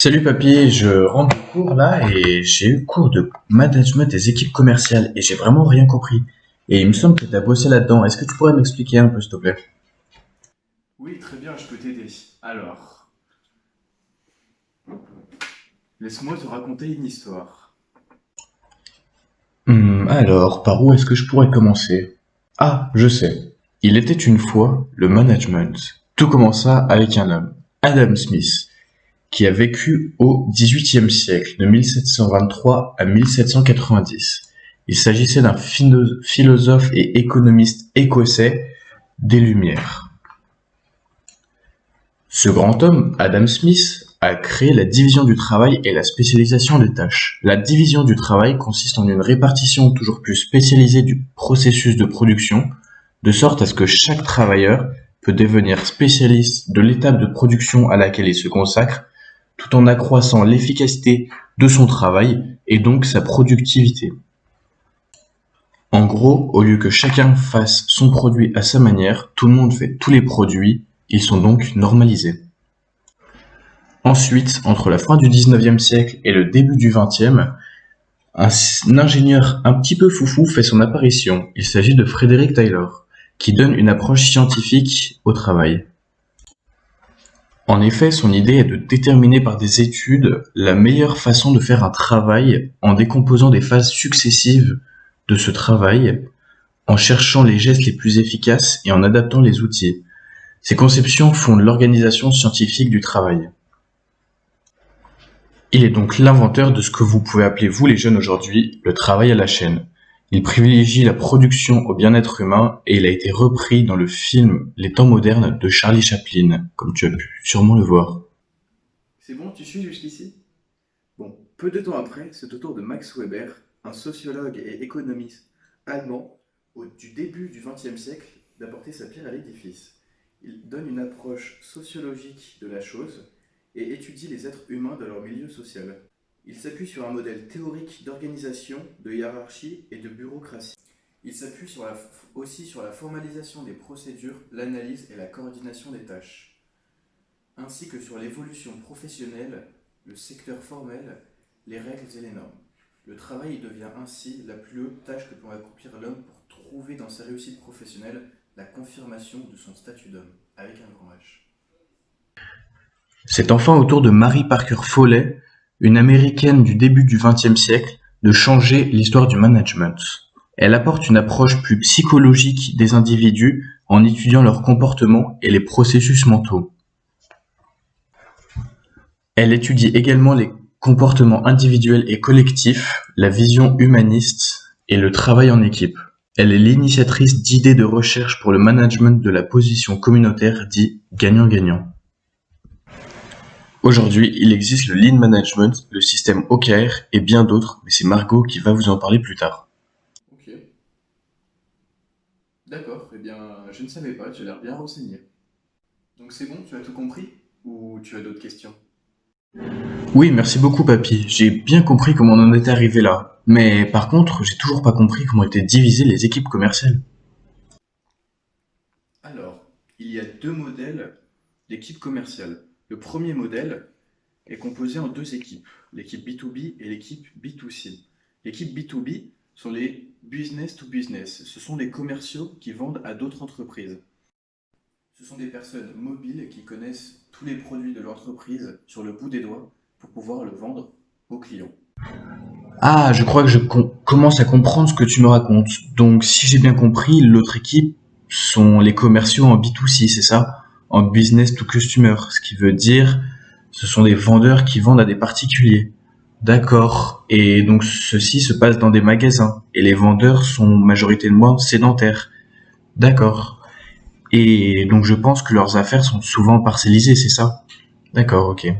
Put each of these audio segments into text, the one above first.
Salut papy, je rentre de cours là et j'ai eu cours de management des équipes commerciales et j'ai vraiment rien compris. Et il me semble que tu as bossé là-dedans. Est-ce que tu pourrais m'expliquer un peu s'il te plaît? Oui, très bien, je peux t'aider. Alors, laisse-moi te raconter une histoire. Alors, par où est-ce que je pourrais commencer? Ah, je sais. Il était une fois le management. Tout commença avec un homme, Adam Smith, qui a vécu au XVIIIe siècle, de 1723 à 1790. Il s'agissait d'un philosophe et économiste écossais des Lumières. Ce grand homme, Adam Smith, a créé la division du travail et la spécialisation des tâches. La division du travail consiste en une répartition toujours plus spécialisée du processus de production, de sorte à ce que chaque travailleur peut devenir spécialiste de l'étape de production à laquelle il se consacre, tout en accroissant l'efficacité de son travail et donc sa productivité. En gros, au lieu que chacun fasse son produit à sa manière, tout le monde fait tous les produits, ils sont donc normalisés. Ensuite, entre la fin du XIXe siècle et le début du XXe, un ingénieur un petit peu foufou fait son apparition. Il s'agit de Frederick Taylor, qui donne une approche scientifique au travail. En effet, son idée est de déterminer par des études la meilleure façon de faire un travail en décomposant des phases successives de ce travail, en cherchant les gestes les plus efficaces et en adaptant les outils. Ces conceptions fondent l'organisation scientifique du travail. Il est donc l'inventeur de ce que vous pouvez appeler, vous les jeunes aujourd'hui, le travail à la chaîne. Il privilégie la production au bien-être humain et il a été repris dans le film Les temps modernes de Charlie Chaplin, comme tu as pu sûrement le voir. C'est bon, tu suis jusqu'ici? Bon, peu de temps après, c'est au tour de Max Weber, un sociologue et économiste allemand du début du XXe siècle, d'apporter sa pierre à l'édifice. Il donne une approche sociologique de la chose et étudie les êtres humains dans leur milieu social. Il s'appuie sur un modèle théorique d'organisation, de hiérarchie et de bureaucratie. Il s'appuie aussi sur la formalisation des procédures, l'analyse et la coordination des tâches, ainsi que sur l'évolution professionnelle, le secteur formel, les règles et les normes. Le travail devient ainsi la plus haute tâche que peut accomplir l'homme pour trouver dans sa réussite professionnelle la confirmation de son statut d'homme, avec un grand H. C'est enfin au tour de Mary Parker Foley, une américaine du début du XXe siècle, de changer l'histoire du management. Elle apporte une approche plus psychologique des individus en étudiant leur comportement et les processus mentaux. Elle étudie également les comportements individuels et collectifs, la vision humaniste et le travail en équipe. Elle est l'initiatrice d'idées de recherche pour le management de la position communautaire dit gagnant-gagnant. Aujourd'hui, il existe le Lean Management, le système OKR et bien d'autres, mais c'est Margot qui va vous en parler plus tard. Ok, d'accord, eh bien, je ne savais pas, tu as l'air bien renseigné. Donc c'est bon, tu as tout compris? Ou tu as d'autres questions? Oui, merci beaucoup papy, j'ai bien compris comment on en était arrivé là. Mais par contre, j'ai toujours pas compris comment étaient divisées les équipes commerciales. Alors, il y a deux modèles d'équipe commerciale. Le premier modèle est composé en deux équipes, l'équipe B2B et l'équipe B2C. L'équipe B2B sont les business to business. Ce sont les commerciaux qui vendent à d'autres entreprises. Ce sont des personnes mobiles qui connaissent tous les produits de l'entreprise sur le bout des doigts pour pouvoir le vendre aux clients. Ah, je crois que je commence à comprendre ce que tu me racontes. Donc, si j'ai bien compris, l'autre équipe sont les commerciaux en B2C, c'est ça? En business to customer, ce qui veut dire ce sont des vendeurs qui vendent à des particuliers. D'accord. Et donc, ceci se passe dans des magasins. Et les vendeurs sont majoritairement sédentaires. D'accord. Et donc, je pense que leurs affaires sont souvent parcellisées, c'est ça? D'accord, ok.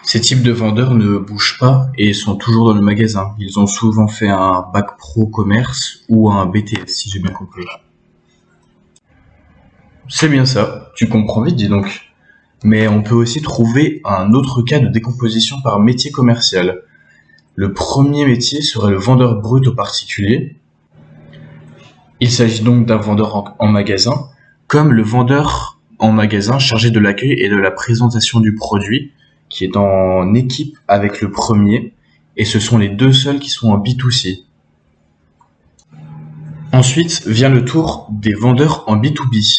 Ces types de vendeurs ne bougent pas et sont toujours dans le magasin. Ils ont souvent fait un bac pro commerce ou un BTS, si j'ai bien compris. C'est bien ça, tu comprends vite, dis donc. Mais on peut aussi trouver un autre cas de décomposition par métier commercial. Le premier métier serait le vendeur brut au particulier. Il s'agit donc d'un vendeur en magasin, comme le vendeur en magasin chargé de l'accueil et de la présentation du produit, qui est en équipe avec le premier, et ce sont les deux seuls qui sont en B2C. Ensuite vient le tour des vendeurs en B2B,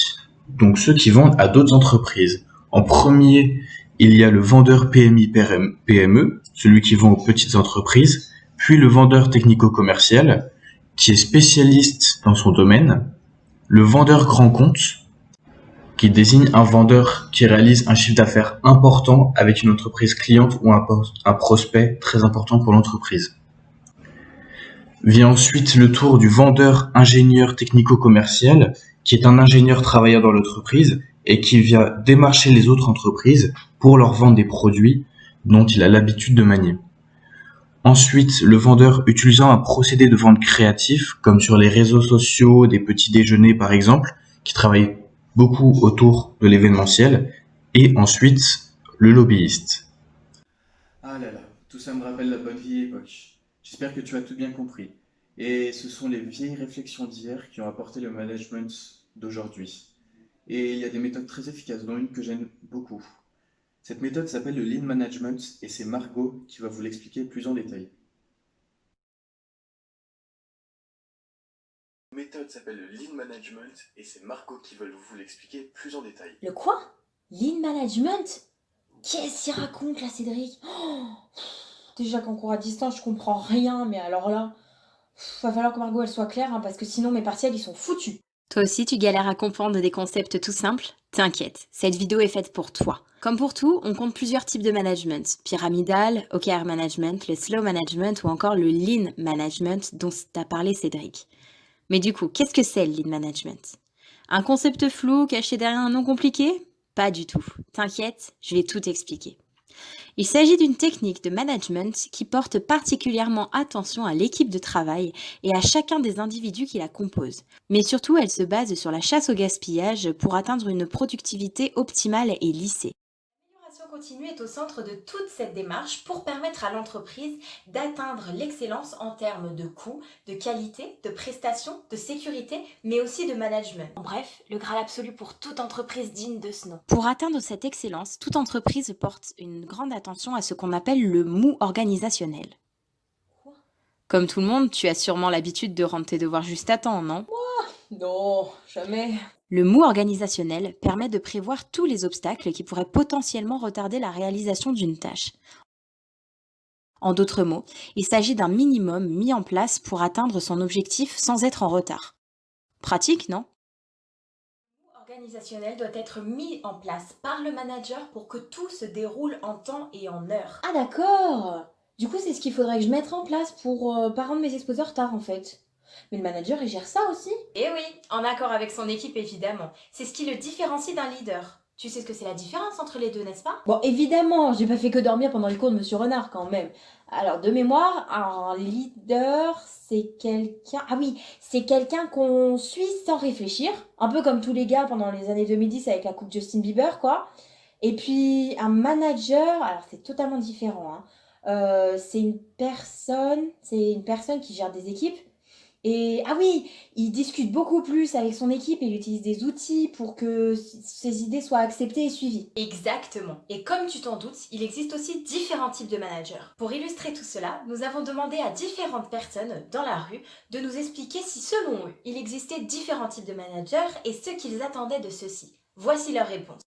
donc ceux qui vendent à d'autres entreprises. En premier, il y a le vendeur PMI-PME, celui qui vend aux petites entreprises, puis le vendeur technico-commercial, qui est spécialiste dans son domaine, le vendeur grand compte, qui désigne un vendeur qui réalise un chiffre d'affaires important avec une entreprise cliente ou un prospect très important pour l'entreprise. Vient ensuite le tour du vendeur ingénieur technico-commercial, qui est un ingénieur travaillant dans l'entreprise et qui vient démarcher les autres entreprises pour leur vendre des produits dont il a l'habitude de manier. Ensuite, le vendeur utilisant un procédé de vente créatif, comme sur les réseaux sociaux, des petits déjeuners par exemple, qui travaille beaucoup autour de l'événementiel. Et ensuite, le lobbyiste. Ah là là, tout ça me rappelle la bonne vieille époque. J'espère que tu as tout bien compris. Et ce sont les vieilles réflexions d'hier qui ont apporté le management d'aujourd'hui. Et il y a des méthodes très efficaces, dont une que j'aime beaucoup. Cette méthode s'appelle le Lean Management et c'est Margot qui va vous l'expliquer plus en détail. La méthode s'appelle le Lean Management et c'est Margot qui va vous l'expliquer plus en détail. Le quoi? Lean management? Qu'est-ce qu'il raconte là, Cédric? Déjà qu'en cours à distance, je comprends rien, mais alors là, va falloir que Margot elle soit claire, hein, parce que sinon mes partiels ils sont foutus. Toi aussi, tu galères à comprendre des concepts tout simples? T'inquiète, cette vidéo est faite pour toi. Comme pour tout, on compte plusieurs types de management. Pyramidal, OKR management, le slow management ou encore le lean management dont t'a parlé Cédric. Mais du coup, qu'est-ce que c'est le lean management? Un concept flou caché derrière un nom compliqué? Pas du tout. T'inquiète, je vais tout expliquer. Il s'agit d'une technique de management qui porte particulièrement attention à l'équipe de travail et à chacun des individus qui la composent. Mais surtout, elle se base sur la chasse au gaspillage pour atteindre une productivité optimale et lissée. L'amélioration continue est au centre de toute cette démarche pour permettre à l'entreprise d'atteindre l'excellence en termes de coût, de qualité, de prestations, de sécurité, mais aussi de management. En bref, le Graal absolu pour toute entreprise digne de ce nom. Pour atteindre cette excellence, toute entreprise porte une grande attention à ce qu'on appelle le mou organisationnel. Quoi? Comme tout le monde, tu as sûrement l'habitude de rendre tes devoirs juste à temps, non? Non, jamais. Le mou organisationnel permet de prévoir tous les obstacles qui pourraient potentiellement retarder la réalisation d'une tâche. En d'autres mots, il s'agit d'un minimum mis en place pour atteindre son objectif sans être en retard. Pratique, non? Organisationnel doit être mis en place par le manager pour que tout se déroule en temps et en heure. Ah d'accord. Du coup, c'est ce qu'il faudrait que je mette en place pour pas rendre mes exposés en retard en fait. Mais le manager, il gère ça aussi? Eh oui, en accord avec son équipe évidemment. C'est ce qui le différencie d'un leader. Tu sais ce que c'est la différence entre les deux, n'est-ce pas? Bon, évidemment, j'ai pas fait que dormir pendant les cours de Monsieur Renard quand même. Alors, de mémoire, un leader, c'est quelqu'un... Ah oui, c'est quelqu'un qu'on suit sans réfléchir. Un peu comme tous les gars pendant les années 2010 avec la coupe Justin Bieber, quoi. Et puis, un manager, alors c'est totalement différent, hein. C'est une personne qui gère des équipes. Et ah oui, il discute beaucoup plus avec son équipe et il utilise des outils pour que ses idées soient acceptées et suivies. Exactement. Et comme tu t'en doutes, il existe aussi différents types de managers. Pour illustrer tout cela, nous avons demandé à différentes personnes dans la rue de nous expliquer si selon eux, il existait différents types de managers et ce qu'ils attendaient de ceux-ci. Voici leurs réponses.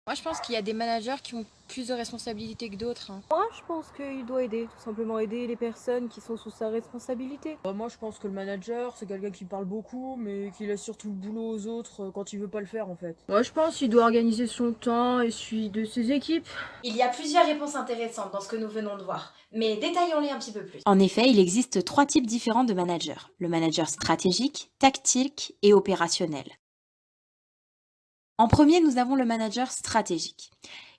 Moi, je pense qu'il y a des managers qui ont plus de responsabilités que d'autres. Moi, je pense qu'il doit aider, tout simplement aider les personnes qui sont sous sa responsabilité. Moi, je pense que le manager, c'est quelqu'un qui parle beaucoup, mais qui laisse surtout le boulot aux autres quand il veut pas le faire, en fait. Moi, je pense qu'il doit organiser son temps et celui de ses équipes. Il y a plusieurs réponses intéressantes dans ce que nous venons de voir, mais détaillons-les un petit peu plus. En effet, il existe 3 types différents de managers. Le manager stratégique, tactique et opérationnel. En premier, nous avons le manager stratégique.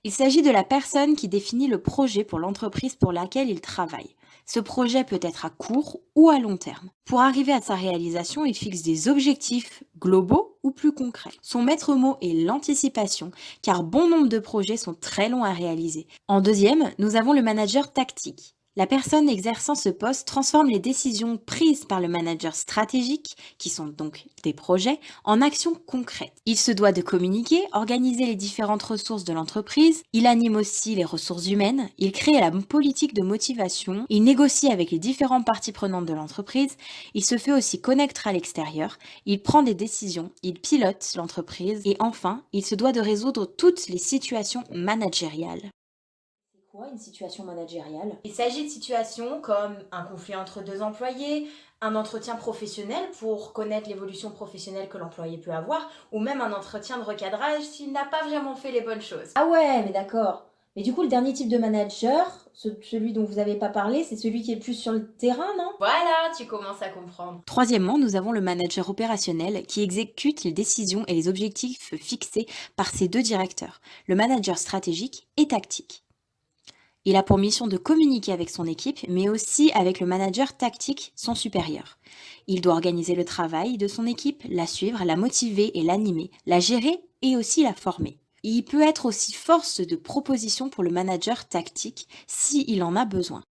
Il s'agit de la personne qui définit le projet pour l'entreprise pour laquelle il travaille. Ce projet peut être à court ou à long terme. Pour arriver à sa réalisation, il fixe des objectifs globaux ou plus concrets. Son maître mot est l'anticipation, car bon nombre de projets sont très longs à réaliser. En deuxième, nous avons le manager tactique. La personne exerçant ce poste transforme les décisions prises par le manager stratégique, qui sont donc des projets, en actions concrètes. Il se doit de communiquer, organiser les différentes ressources de l'entreprise, il anime aussi les ressources humaines, il crée la politique de motivation, il négocie avec les différentes parties prenantes de l'entreprise, il se fait aussi connaître à l'extérieur, il prend des décisions, il pilote l'entreprise et enfin, il se doit de résoudre toutes les situations managériales. C'est quoi une situation managériale? Il s'agit de situations comme un conflit entre deux employés, un entretien professionnel pour connaître l'évolution professionnelle que l'employé peut avoir, ou même un entretien de recadrage s'il n'a pas vraiment fait les bonnes choses. Ah ouais, mais d'accord. Mais du coup, le dernier type de manager, celui dont vous n'avez pas parlé, c'est celui qui est plus sur le terrain, non? Voilà, tu commences à comprendre. Troisièmement, nous avons le manager opérationnel qui exécute les décisions et les objectifs fixés par ses deux directeurs, le manager stratégique et tactique. Il a pour mission de communiquer avec son équipe, mais aussi avec le manager tactique, son supérieur. Il doit organiser le travail de son équipe, la suivre, la motiver et l'animer, la gérer et aussi la former. Il peut être aussi force de proposition pour le manager tactique s'il en a besoin.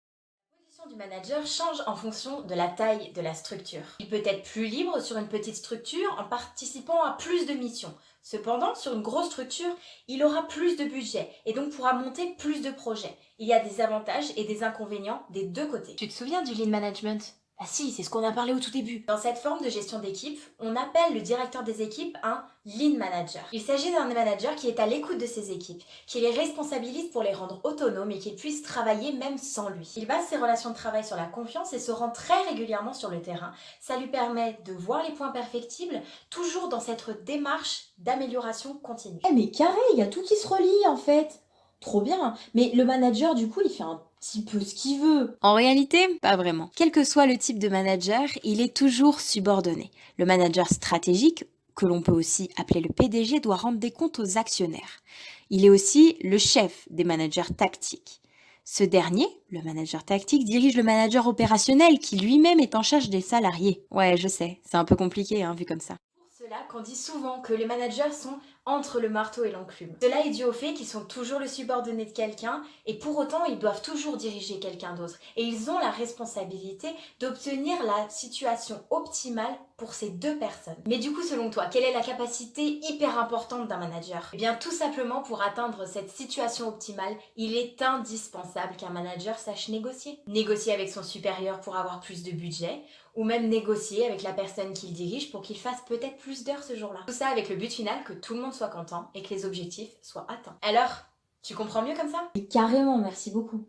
La position du manager change en fonction de la taille de la structure. Il peut être plus libre sur une petite structure en participant à plus de missions. Cependant, sur une grosse structure, il aura plus de budget et donc pourra monter plus de projets. Il y a des avantages et des inconvénients des deux côtés. Tu te souviens du lean management ? Ah si, c'est ce qu'on a parlé au tout début. Dans cette forme de gestion d'équipe, on appelle le directeur des équipes un lean manager. Il s'agit d'un manager qui est à l'écoute de ses équipes, qui les responsabilise pour les rendre autonomes et qu'ils puissent travailler même sans lui. Il base ses relations de travail sur la confiance et se rend très régulièrement sur le terrain. Ça lui permet de voir les points perfectibles, toujours dans cette démarche d'amélioration continue. Eh mais carré, il y a tout qui se relie en fait. Trop bien. Mais le manager, du coup, il fait un petit peu ce qu'il veut. En réalité, pas vraiment. Quel que soit le type de manager, il est toujours subordonné. Le manager stratégique, que l'on peut aussi appeler le PDG, doit rendre des comptes aux actionnaires. Il est aussi le chef des managers tactiques. Ce dernier, le manager tactique, dirige le manager opérationnel qui lui-même est en charge des salariés. Ouais, je sais, c'est un peu compliqué vu comme ça. Pour cela qu'on dit souvent que les managers sont entre le marteau et l'enclume. Cela est dû au fait qu'ils sont toujours le subordonné de quelqu'un et pour autant ils doivent toujours diriger quelqu'un d'autre. Et ils ont la responsabilité d'obtenir la situation optimale pour ces deux personnes. Mais du coup, selon toi, quelle est la capacité hyper importante d'un manager ? Eh bien, tout simplement pour atteindre cette situation optimale, il est indispensable qu'un manager sache négocier. Négocier avec son supérieur pour avoir plus de budget, ou même négocier avec la personne qu'il dirige pour qu'il fasse peut-être plus d'heures ce jour-là. Tout ça avec le but final que tout le monde soit content et que les objectifs soient atteints. Alors, tu comprends mieux comme ça ? Mais carrément, merci beaucoup.